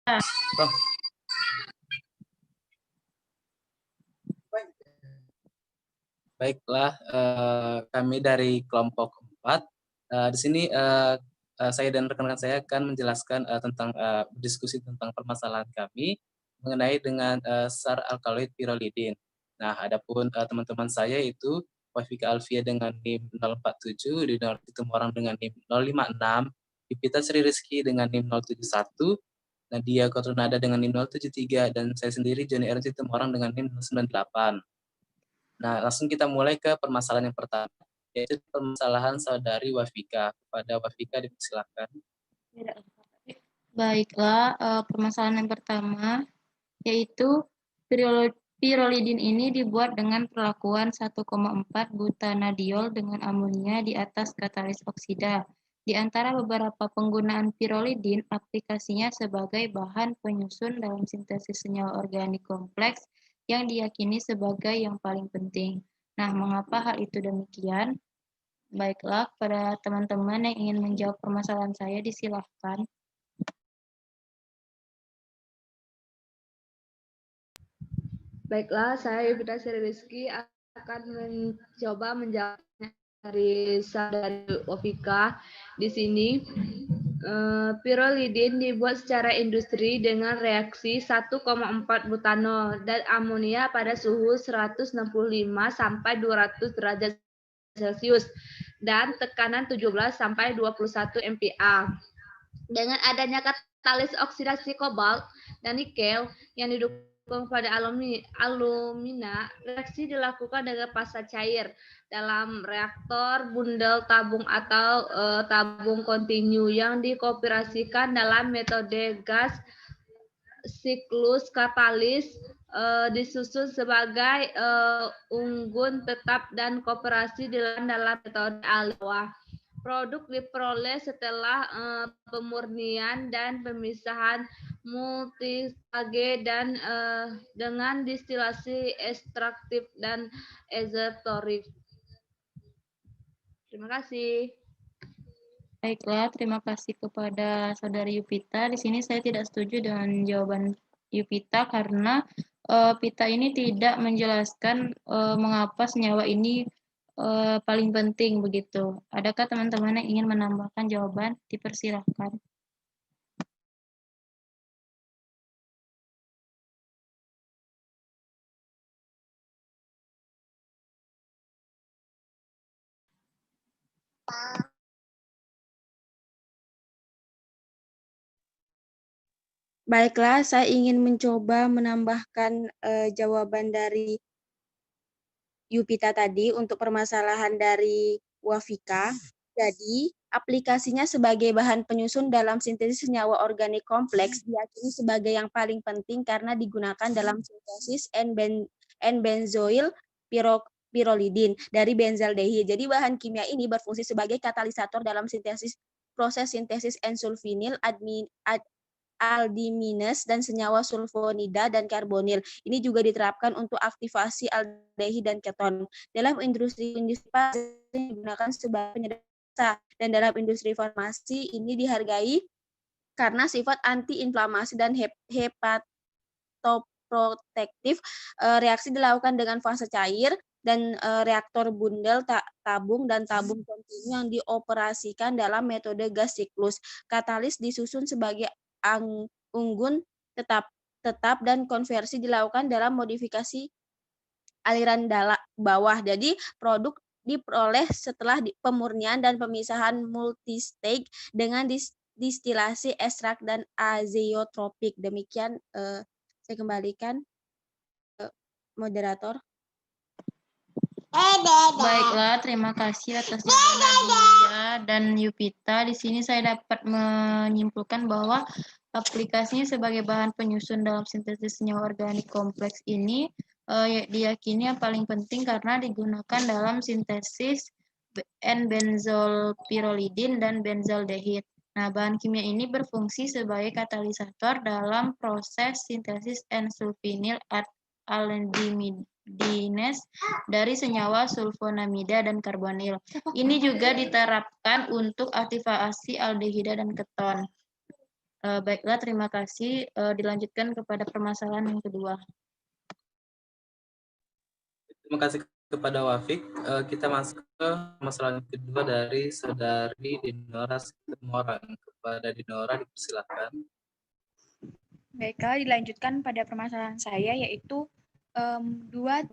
Bang. Baiklah, kami dari kelompok 4. Di sini saya dan rekan-rekan saya akan menjelaskan tentang diskusi tentang permasalahan kami mengenai dengan sar alkaloid pirolidin. Nah, adapun teman-teman saya itu Wafika Alfia dengan NIM 047, Dinor Tumorang dengan NIM 056, Yupita Sri Rizky dengan NIM 071, Nadia Kotrunada dengan NIM 073, dan saya sendiri Joni Ernst Tumorang dengan NIM 098. Nah, langsung kita mulai ke permasalahan yang pertama, yaitu permasalahan saudari Wafika. Kepada Wafika dipersilakan. Baiklah, permasalahan yang pertama yaitu pirolidin ini dibuat dengan perlakuan 1,4 butanadiol dengan amonia di atas katalis oksida. Di antara beberapa penggunaan pirolidin, aplikasinya sebagai bahan penyusun dalam sintesis senyawa organik kompleks yang diyakini sebagai yang paling penting. Nah, mengapa hal itu demikian? Baiklah, pada teman-teman yang ingin menjawab permasalahan saya, disilahkan. Baiklah, saya Yupita Sri Rizky akan mencoba menjawabnya dari Wafika. Di sini, pirolidin dibuat secara industri dengan reaksi 1,4 butanol dan amonia pada suhu 165 sampai 200 derajat Celcius dan tekanan 17 sampai 21 MPa. Dengan adanya katalis oksidasi kobalt dan nikel yang didukung pada alumina, reaksi dilakukan dengan fasa cair dalam reaktor bundel tabung atau tabung kontinu yang dioperasikan dalam metode gas siklus katalis disusun sebagai unggun tetap dan kooperasi dalam metode Alwa. Produk diperoleh setelah pemurnian dan pemisahan multistage dan dengan distilasi ekstraktif dan ezoterik. Terima kasih. Baiklah, terima kasih kepada Saudari Yupita. Di sini saya tidak setuju dengan jawaban Yupita karena Pita ini tidak menjelaskan mengapa senyawa ini paling penting begitu. Adakah teman-teman yang ingin menambahkan jawaban? Dipersilahkan. Baiklah, saya ingin mencoba menambahkan jawaban dari Yupita tadi untuk permasalahan dari Wafika. Jadi, aplikasinya sebagai bahan penyusun dalam sintesis senyawa organik kompleks diyakini sebagai yang paling penting karena digunakan dalam sintesis N-benzoil pirolidin dari benzaldehid. Jadi, bahan kimia ini berfungsi sebagai katalisator dalam proses sintesis N-sulfinil, aldimines dan senyawa sulfonida dan karbonil. Ini juga diterapkan untuk aktivasi aldehid dan keton. Dalam industri digunakan sebagai penyedap dan dalam industri farmasi ini dihargai karena sifat antiinflamasi dan hepatoprotektif. Reaksi dilakukan dengan fase cair dan reaktor bundel tabung dan tabung kontinu yang dioperasikan dalam metode gas siklus. Katalis disusun sebagai unggun tetap dan konversi dilakukan dalam modifikasi aliran bawah. Jadi produk diperoleh setelah pemurnian dan pemisahan multistage dengan distilasi ekstrak dan azeotropik. Demikian saya kembalikan moderator. Baiklah, terima kasih atas jawaban Nadia dan Yupita. Di sini saya dapat menyimpulkan bahwa aplikasinya sebagai bahan penyusun dalam sintesis senyawa organik kompleks ini diyakini yang paling penting karena digunakan dalam sintesis N-benzolpirolidin dan benzaldehid. Nah, bahan kimia ini berfungsi sebagai katalisator dalam proses sintesis N-sulfinil aldimines dari senyawa sulfonamida dan karbonil. Ini juga diterapkan untuk aktivasi aldehida dan keton. Baiklah, terima kasih. Dilanjutkan kepada permasalahan yang kedua. Terima kasih kepada Wafik. Kita masuk ke masalah kedua dari saudari Dinora Situmorang. Kepada Dinora dipersilakan. Baiklah, dilanjutkan pada permasalahan saya, yaitu 2,5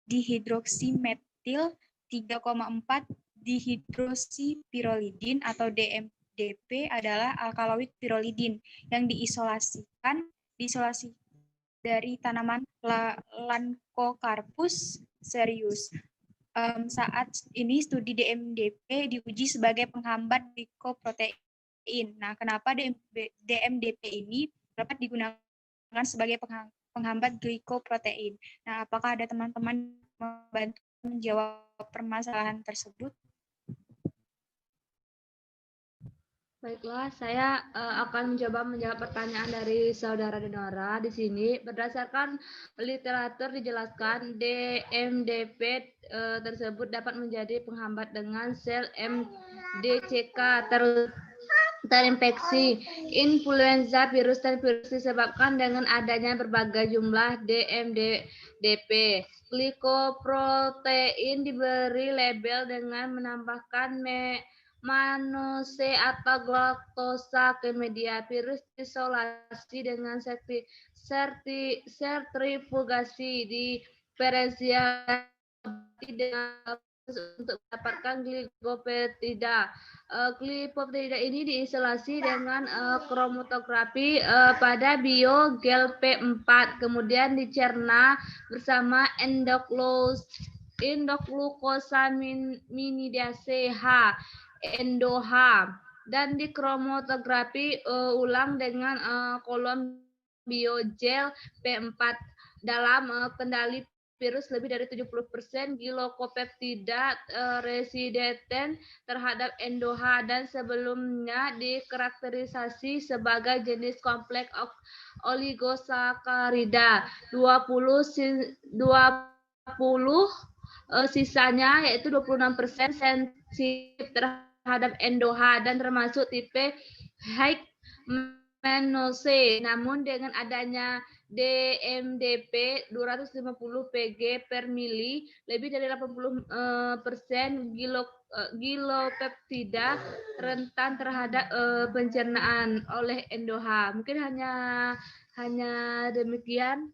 dihidroksimetil 3,4 dihidroksipirolidin atau DMDP adalah alkaloid pirolidin yang diisolasi dari tanaman Lancocarpus cereus. Saat ini studi DMDP diuji sebagai penghambat glikoprotein. Nah, kenapa DMDP ini dapat digunakan sebagai penghambat glikoprotein? Nah, apakah ada teman-teman membantu menjawab permasalahan tersebut? Baiklah, saya akan mencoba menjawab pertanyaan dari saudara Dinora di sini. Berdasarkan literatur dijelaskan DMDP tersebut dapat menjadi penghambat dengan sel MDCK terinfeksi influenza virus dan virus disebabkan dengan adanya berbagai jumlah DMDP. Glikoprotein diberi label dengan menambahkan mannose atau galaktosa ke media. Virus isolasi dengan sentrifugasi diferensiasi dengan untuk mendapatkan glikopeptida. Glikopeptida ini diisolasi dengan kromatografi pada biogel P4, kemudian dicerna bersama endoglucosaminidase H, ENDO-H, dan dikromatografi ulang dengan kolom biogel P4 dalam kendali virus lebih dari 70% glikopeptida resisten terhadap ENDO-H dan sebelumnya dikarakterisasi sebagai jenis kompleks oligosakarida 20 sisanya yaitu 26% sensitif terhadap ENDO-H dan termasuk tipe high mannose. Namun dengan adanya DMDP 250 Pg per mili, lebih dari 80% gilopeptida rentan terhadap pencernaan oleh ENDO-H. Mungkin hanya demikian.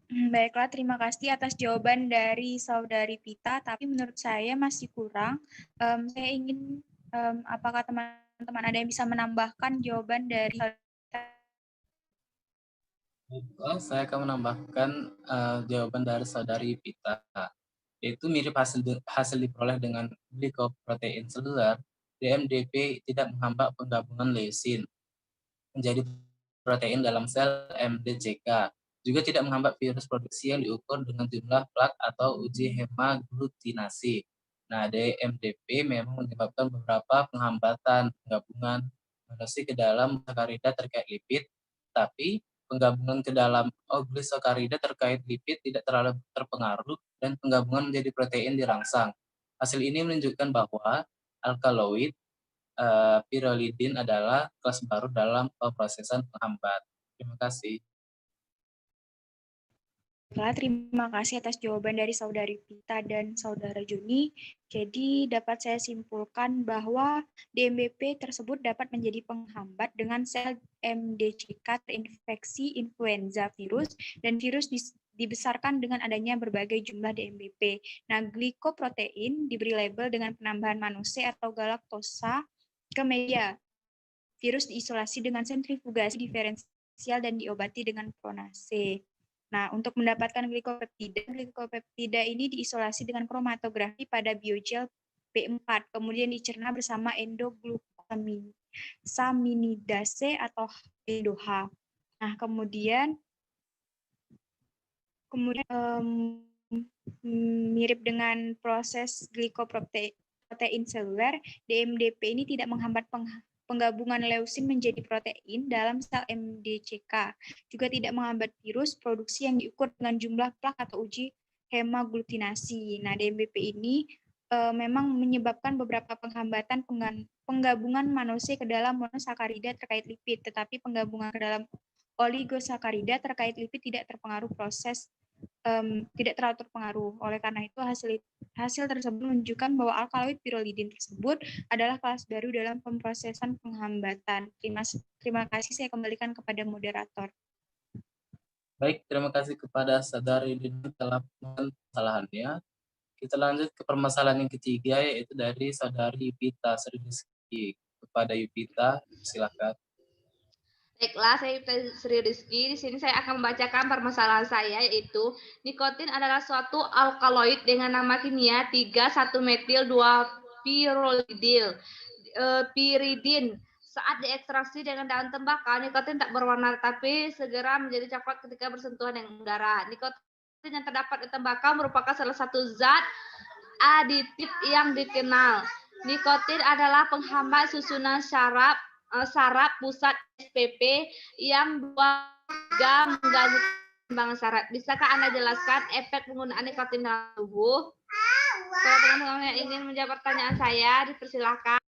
Baiklah, terima kasih atas jawaban dari Saudari Pita, tapi menurut saya masih kurang. Saya ingin, apakah teman-teman ada yang bisa menambahkan jawaban dari Saya akan menambahkan jawaban dari saudari Pita, yaitu mirip hasil diperoleh dengan glikoprotein seluler. DMDP tidak menghambat penggabungan leusin menjadi protein dalam sel MDCK. Juga tidak menghambat virus produksi yang diukur dengan jumlah plak atau uji hemaglutinasi. Nah, DMDP memang menyebabkan beberapa penghambatan penggabungan mannose ke dalam sakarida terkait lipid, tapi penggabungan ke dalam oligosakarida terkait lipid tidak terlalu terpengaruh dan penggabungan menjadi protein dirangsang. Hasil ini menunjukkan bahwa alkaloid pirolidin adalah kelas baru dalam pemrosesan penghambat. Terima kasih. Terima kasih atas jawaban dari Saudari Pita dan Saudara Juni. Jadi dapat saya simpulkan bahwa DMDP tersebut dapat menjadi penghambat dengan sel MDCK terinfeksi influenza virus dan virus dibesarkan dengan adanya berbagai jumlah DMDP. Nah, glikoprotein diberi label dengan penambahan mannose atau galaktosa ke media. Virus diisolasi dengan sentrifugasi diferensial dan diobati dengan pronase. Nah, untuk mendapatkan glikopeptida ini diisolasi dengan kromatografi pada biogel P4, kemudian dicerna bersama endoglucosaminidase atau ENDO-H. Nah, kemudian mirip dengan proses glikoprotein seluler, DMDP ini tidak menghambat penggabungan leusin menjadi protein dalam sel MDCK, juga tidak menghambat virus produksi yang diukur dengan jumlah plak atau uji hemaglutinasi. Nah, DMBP ini memang menyebabkan beberapa penghambatan penggabungan mannose ke dalam monosakarida terkait lipid, tetapi penggabungan ke dalam oligosakarida terkait lipid tidak terpengaruh tidak terlalu terpengaruh. Oleh karena itu, hasil tersebut menunjukkan bahwa alkaloid pirolidin tersebut adalah kelas baru dalam pemrosesan penghambatan. Terima kasih, saya kembalikan kepada moderator. Baik, terima kasih kepada Saudari Dini telah kesalahannya. Kita lanjut ke permasalahan yang ketiga, yaitu dari Saudari Yupita Sri Rizky. Kepada Yupita, silakan. Baiklah, saya Sri Rizky. Di sini saya akan membacakan permasalahan saya, yaitu nikotin adalah suatu alkaloid dengan nama kimia 3,1-metil-2-piridin. Saat diekstraksi dengan daun tembakau, nikotin tak berwarna tapi segera menjadi coklat ketika bersentuhan dengan udara. Nikotin yang terdapat di tembakau merupakan salah satu zat aditif yang dikenal. Nikotin adalah penghambat susunan saraf pusat SPP yang juga mengganggu perkembangan saraf. Bisakah Anda jelaskan efek penggunaan nikotin dalam tubuh? Kalau teman-teman yang ingin menjawab pertanyaan saya, dipersilakan.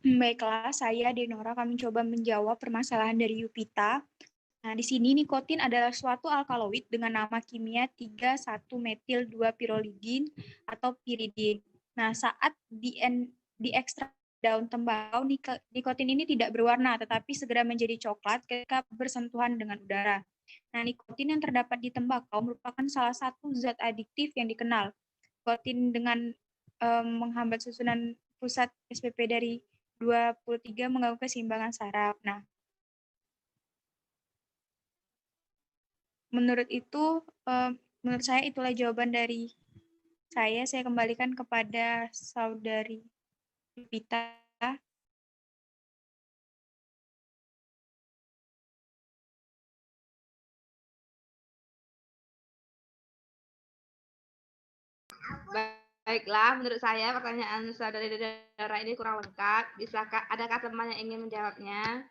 Baiklah, saya Denora akan mencoba menjawab permasalahan dari Yupita. Nah, di sini nikotin adalah suatu alkaloid dengan nama kimia 3,1-metil-2-piridin atau piridin. Nah, saat diekstrak daun tembakau, nikotin ini tidak berwarna, tetapi segera menjadi coklat ketika bersentuhan dengan udara. Nah, nikotin yang terdapat di tembakau merupakan salah satu zat adiktif yang dikenal. Nikotin dengan menghambat susunan pusat SPP dari 23 mengganggu keseimbangan saraf. Nah, menurut saya itulah jawaban dari saya. Saya kembalikan kepada Saudari Yupita. Baiklah, menurut saya pertanyaan Saudari Dara ini kurang lengkap. Adakah teman yang ingin menjawabnya?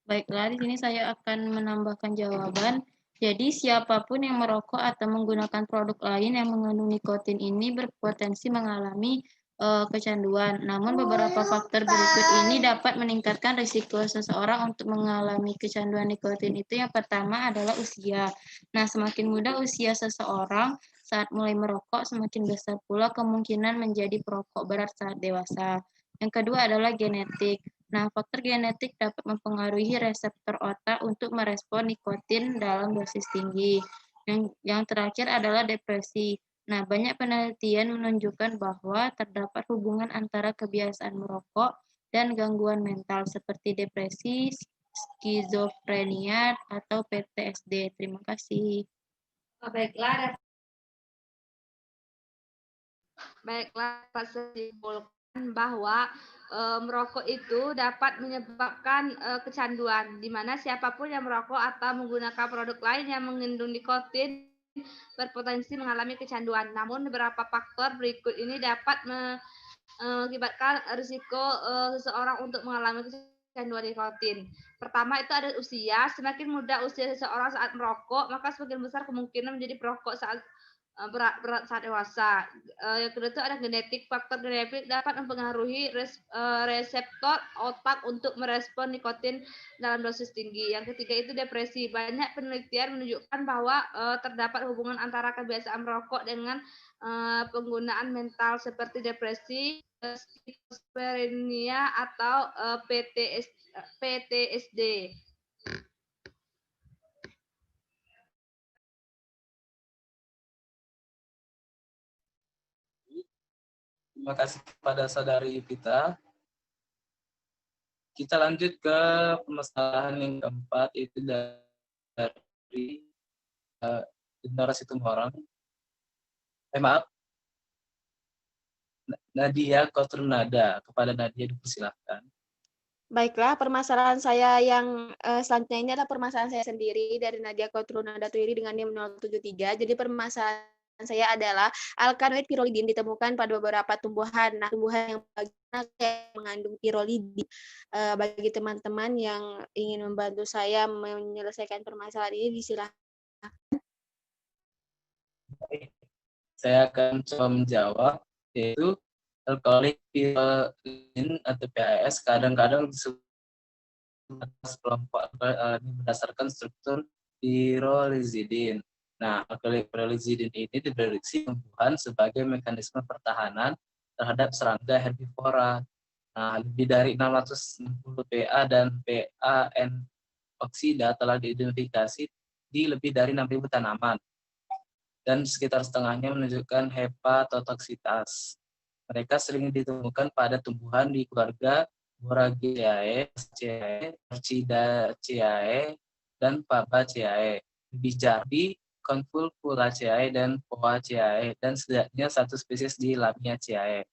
Baiklah, di sini saya akan menambahkan jawaban. Jadi, siapapun yang merokok atau menggunakan produk lain yang mengandung nikotin ini berpotensi mengalami kecanduan. Namun, beberapa faktor berikut ini dapat meningkatkan risiko seseorang untuk mengalami kecanduan nikotin itu. Yang pertama adalah usia. Nah, semakin muda usia seseorang saat mulai merokok, semakin besar pula kemungkinan menjadi perokok berat saat dewasa. Yang kedua adalah genetik. Nah, faktor genetik dapat mempengaruhi reseptor otak untuk merespon nikotin dalam dosis tinggi. Yang terakhir adalah depresi. Nah, banyak penelitian menunjukkan bahwa terdapat hubungan antara kebiasaan merokok dan gangguan mental seperti depresi, skizofrenia, atau PTSD. Terima kasih. Baiklah, Pak, simpulkan bahwa merokok itu dapat menyebabkan kecanduan, di mana siapapun yang merokok atau menggunakan produk lain yang mengandung nikotin berpotensi mengalami kecanduan. Namun beberapa faktor berikut ini dapat mengakibatkan risiko seseorang untuk mengalami kecanduan nikotin. Pertama itu ada usia. Semakin muda usia seseorang saat merokok, maka semakin besar kemungkinan menjadi perokok saat berat saat dewasa. Yang kedua itu ada genetik. Faktor genetik dapat mempengaruhi reseptor otak untuk merespon nikotin dalam dosis tinggi. Yang ketiga itu depresi. Banyak penelitian menunjukkan bahwa terdapat hubungan antara kebiasaan merokok dengan penggunaan mental seperti depresi, skizofrenia atau PTSD. Terima kasih kepada Saudari Yupita. Kita lanjut ke permasalahan yang keempat, itu dari Denora Situmorang. Maaf, Nadia Kotrunada. Kepada Nadia dipersilakan. Baiklah, permasalahan saya yang selanjutnya ini adalah permasalahan saya sendiri dari Nadia Kotrunada Twiri dengan NIM 073. Jadi permasalahan saya adalah alkaloid pirolidin ditemukan pada beberapa tumbuhan. Nah, tumbuhan yang mengandung pirolidin. Bagi teman-teman yang ingin membantu saya menyelesaikan permasalahan ini, disilahkan. Saya akan coba menjawab, yaitu alkaloid pirolidin atau PAS kadang-kadang disebut kelompok ini berdasarkan struktur pirolizidin. Nah, alkaloid pirolizidin ini diprediksi tumbuhan sebagai mekanisme pertahanan terhadap serangga herbivora. Nah, lebih dari 660 PA dan PAN oksida telah diidentifikasi di lebih dari 6.000 tanaman, dan sekitar setengahnya menunjukkan hepatotoksitas. Mereka sering ditemukan pada tumbuhan di keluarga Boragiaceae, Orchidaceae, dan Fabaceae. Lebih jadi Convolvulaceae dan Poaceae, dan setidaknya satu spesies di Lamiaceae.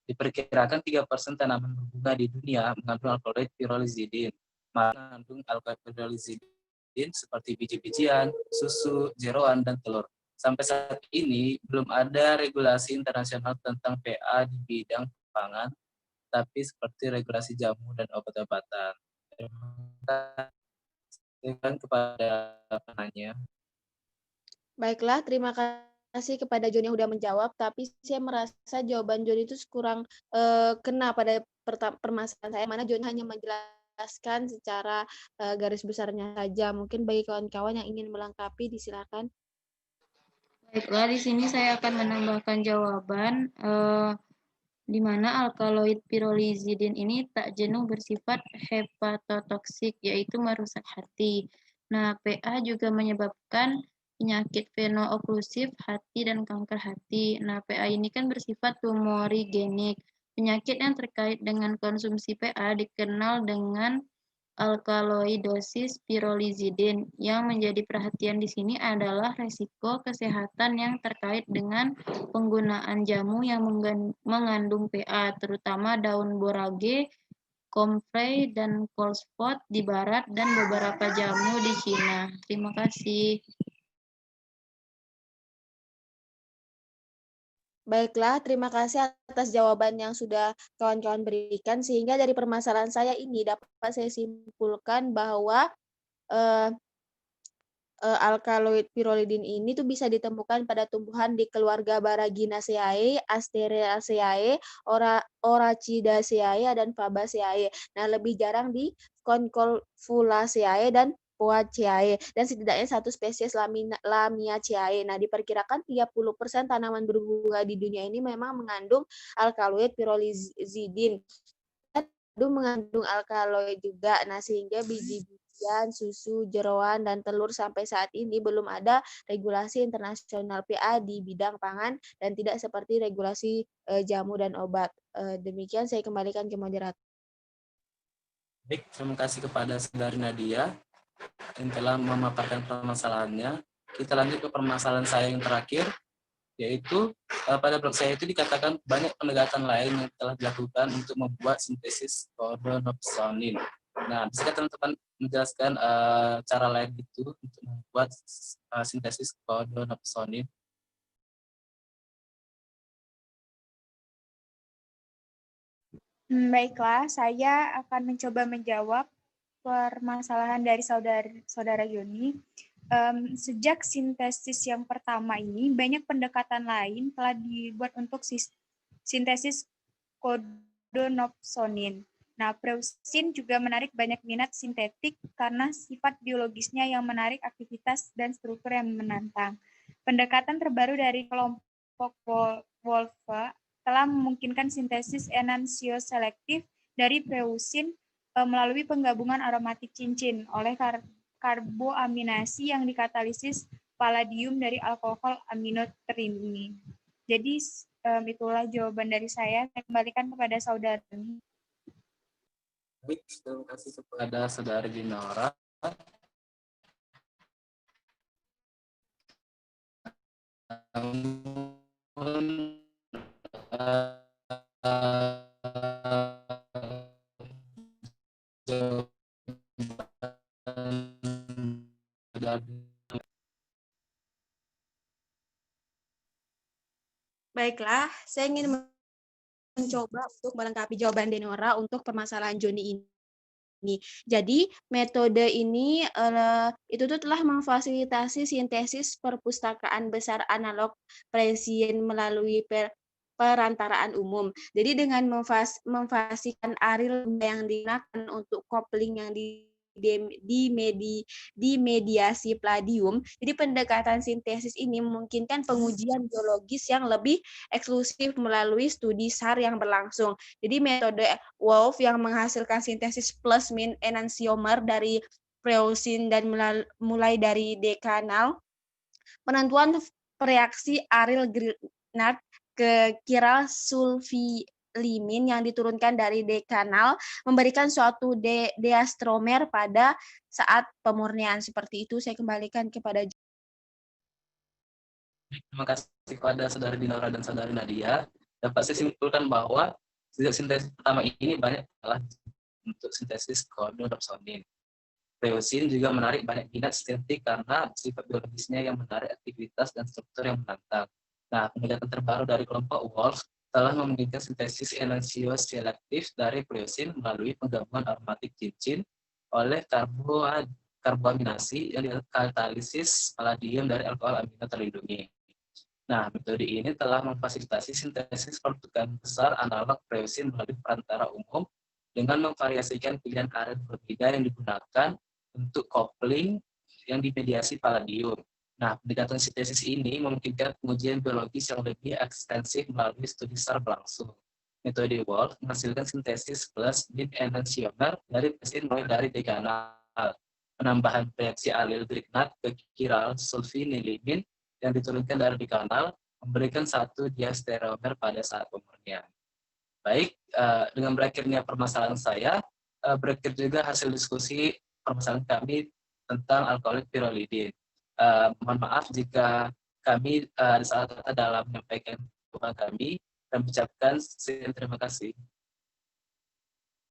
Diperkirakan 3% tanaman berbunga di dunia mengandung alkaloid pirolizidin. Mengandung alkaloid pirolizidin seperti biji-bijian, susu, jeroan, dan telur. Sampai saat ini belum ada regulasi internasional tentang PA di bidang pangan, tapi seperti regulasi jamu dan obat-obatan. Terima kasih kepada penanya. Baiklah, terima kasih kepada Joni yang sudah menjawab, tapi saya merasa jawaban Joni itu kurang kena pada permasalahan saya, mana Joni hanya menjelaskan secara garis besarnya saja. Mungkin bagi kawan-kawan yang ingin melengkapi, disilakan. Baiklah, di sini saya akan menambahkan jawaban di mana alkaloid pirolizidin ini tak jenuh bersifat hepatotoksik, yaitu merusak hati. Nah, PA juga menyebabkan penyakit veno-oklusif hati dan kanker hati. Nah, PA ini kan bersifat tumorigenik. Penyakit yang terkait dengan konsumsi PA dikenal dengan alkaloidosis pirolizidin. Yang menjadi perhatian di sini adalah resiko kesehatan yang terkait dengan penggunaan jamu yang mengandung PA, terutama daun borage, comfrey, dan coleslaw di barat, dan beberapa jamu di Cina. Terima kasih. Baiklah, terima kasih atas jawaban yang sudah kawan-kawan berikan, sehingga dari permasalahan saya ini dapat saya simpulkan bahwa alkaloid pirolidin ini tuh bisa ditemukan pada tumbuhan di keluarga Baraginaceae, Asteraceae, Orachidaceae, dan Fabaceae. Nah, lebih jarang di Convolvulaceae dan Poaceae, dan setidaknya satu spesies Lamiaceae. Nah, diperkirakan 30% tanaman berbunga di dunia ini memang mengandung alkaloid pirolizidin. Mengandung alkaloid juga. Nah, sehingga biji-bijian, susu, jeroan, dan telur sampai saat ini belum ada regulasi internasional PA di bidang pangan dan tidak seperti regulasi jamu dan obat. Demikian saya kembalikan ke moderator. Baik, terima kasih kepada Saudari Nadia yang telah memaparkan permasalahannya. Kita lanjut ke permasalahan saya yang terakhir, yaitu pada blog saya itu dikatakan banyak pendekatan lain yang telah dilakukan untuk membuat sintesis kodonopsonin. Nah, bisa teman-teman menjelaskan cara lain itu untuk membuat sintesis kodonopsonin? Baiklah, saya akan mencoba menjawab permasalahan dari saudara Yoni. Sejak sintesis yang pertama ini, banyak pendekatan lain telah dibuat untuk sintesis kodonopsonin. Nah, preusin juga menarik banyak minat sintetik karena sifat biologisnya yang menarik aktivitas dan struktur yang menantang. Pendekatan terbaru dari kelompok Wolfe telah memungkinkan sintesis enantioselektif dari preusin melalui penggabungan aromatik cincin oleh karboaminasi yang dikatalisis palladium dari alkohol aminotrimine. Jadi itulah jawaban dari saya. Saya kembalikan kepada saudara. Baik, terima kasih kepada Saudari Dinora. Baiklah, saya ingin mencoba untuk melengkapi jawaban Denora untuk permasalahan Joni ini. Jadi, metode ini itu tuh telah memfasilitasi sintesis perpustakaan besar analog prescient melalui perantaraan umum. Jadi dengan memfasikan aril yang digunakan untuk kopling yang dimediasi palladium. Jadi pendekatan sintesis ini memungkinkan pengujian biologis yang lebih eksklusif melalui studi SAR yang berlangsung. Jadi metode Wolff yang menghasilkan sintesis plus min enantiomer dari preusin dan mulai dari dekanal, penentuan reaksi aril Grignard ke chiral sulfilimin yang diturunkan dari dekanal memberikan suatu diastromer pada saat pemurnian. Seperti itu, saya kembalikan kepada. Terima kasih kepada Saudari Dinora dan Saudari Nadia. Dapat saya simpulkan bahwa sejak sintesis pertama ini banyak adalah untuk sintesis koordinopsonin. Preusin juga menarik banyak minat sintetik karena sifat biologisnya yang menarik aktivitas dan struktur yang menantang. Nah, penelitian terbaru dari kelompok Wolff telah memungkinkan sintesis enantioselektif dari preusin melalui penggabungan aromatik cincin oleh karboaminasi yang dikatalisis palladium dari alkohol amino terlindungi. Nah, metode ini telah memfasilitasi sintesis pertukaran besar analog preusin melalui perantara umum dengan memvariasikan pilihan aril berbeda yang digunakan untuk kopling yang dimediasi palladium. Nah, pendekatan sintesis ini memungkinkan pengujian biologis yang lebih ekstensif melalui studi SAR berlangsung. Metode Wolff menghasilkan sintesis plus min enantiomer dari preusin mulai dari dekanal. Penambahan reaksi alil Grignard ke chiral sulfinilamin yang diturunkan dari dekanal memberikan satu diastereomer pada saat pemurnian. Baik, dengan berakhirnya permasalahan saya, berakhir juga hasil diskusi permasalahan kami tentang alkoholik pirolidin. Mohon maaf jika kami ada salah kata dalam menyampaikan dukungan kami, dan mengucapkan terima kasih.